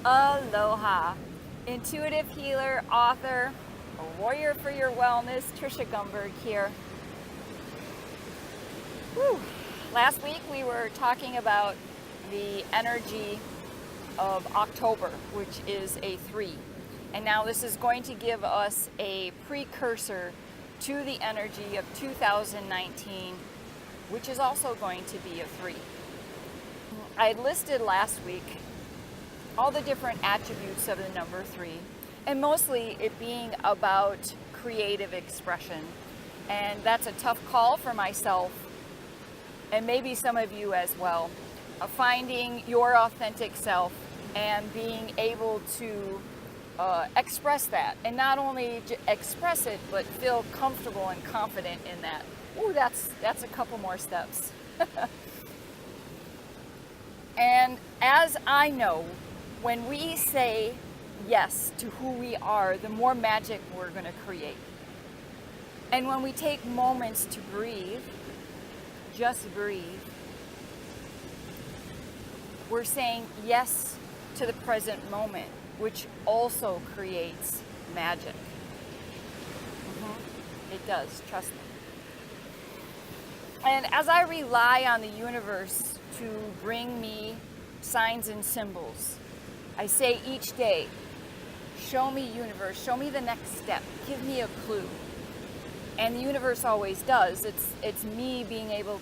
Aloha. Intuitive healer, author, a warrior for your wellness, Tricia Gunberg here. Whew. Last week we were talking about the energy of October, which is a 3. And now this is going to give us a precursor to the energy of 2019, which is also going to be a 3. I listed last week all the different attributes of the number 3, and mostly it being about creative expression. And that's a tough call for myself, and maybe some of you as well, finding your authentic self and being able to express that, and not only express it, but feel comfortable and confident in that. Ooh, that's a couple more steps. And as I know, when we say yes to who we are, the more magic we're going to create. And when we take moments to breathe, just breathe, we're saying yes to the present moment, which also creates magic. It does, trust me. And as I rely on the universe to bring me signs and symbols, I say each day, show me, universe, show me the next step, give me a clue. And the universe always does. It's me being able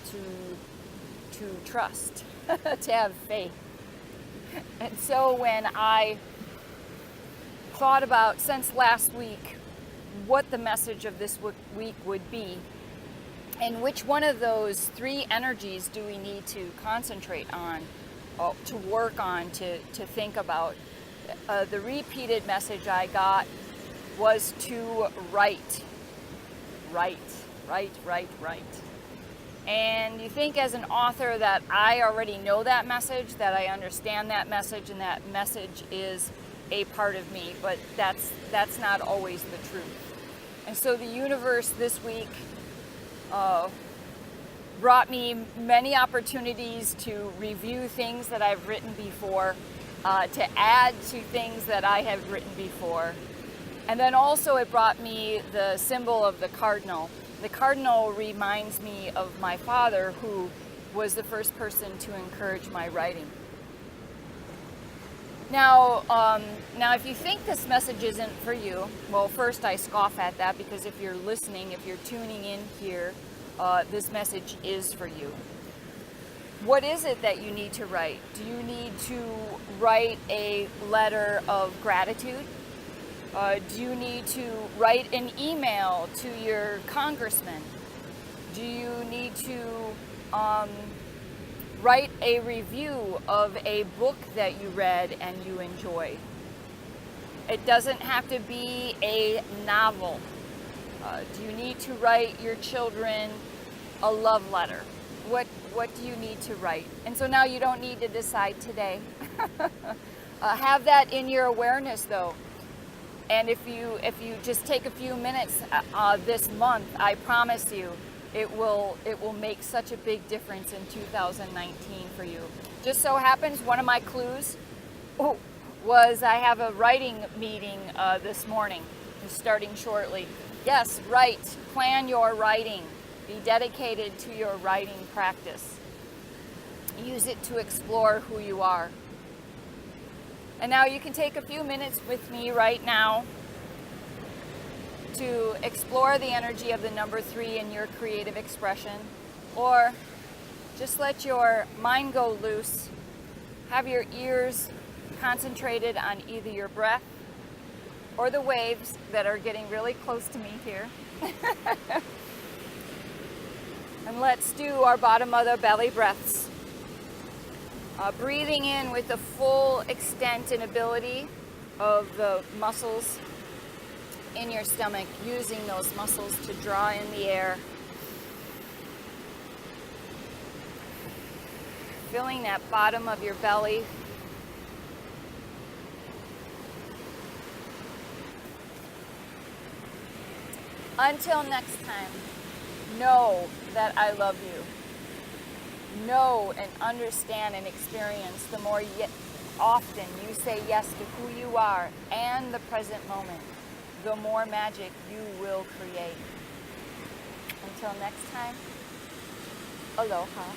to trust, to have faith. And so when I thought about, since last week, what the message of this week would be, and which one of those 3 energies do we need to concentrate on, to work on, to think about, the repeated message I got was to write. And you think as an author that I already know that message, that I understand that message, and that message is a part of me, but that's not always the truth. And so the universe this week brought me many opportunities to review things that I've written before, to add to things that I have written before. And then also it brought me the symbol of the cardinal. The cardinal reminds me of my father, who was the first person to encourage my writing. Now, if you think this message isn't for you, well, first I scoff at that, because if you're listening, if you're tuning in here, this message is for you. What is it that you need to write? Do you need to write a letter of gratitude? Do you need to write an email to your congressman? Do you need to write a review of a book that you read and you enjoy? It doesn't have to be a novel. Do you need to write your children a love letter? What do you need to write? And so now you don't need to decide today. Have that in your awareness, though. And if you just take a few minutes this month, I promise you, it will make such a big difference in 2019 for you. Just so happens, one of my clues was I have a writing meeting this morning, starting shortly. Yes, write. Plan your writing. Be dedicated to your writing practice. Use it to explore who you are. And now you can take a few minutes with me right now to explore the energy of the number 3 in your creative expression, or just let your mind go loose. Have your ears concentrated on either your breath or the waves that are getting really close to me here. And let's do our bottom of the belly breaths. Breathing in with the full extent and ability of the muscles in your stomach, using those muscles to draw in the air. Filling that bottom of your belly. Until next time, know that I love you. Know and understand and experience the more often you say yes to who you are and the present moment, the more magic you will create. Until next time, aloha.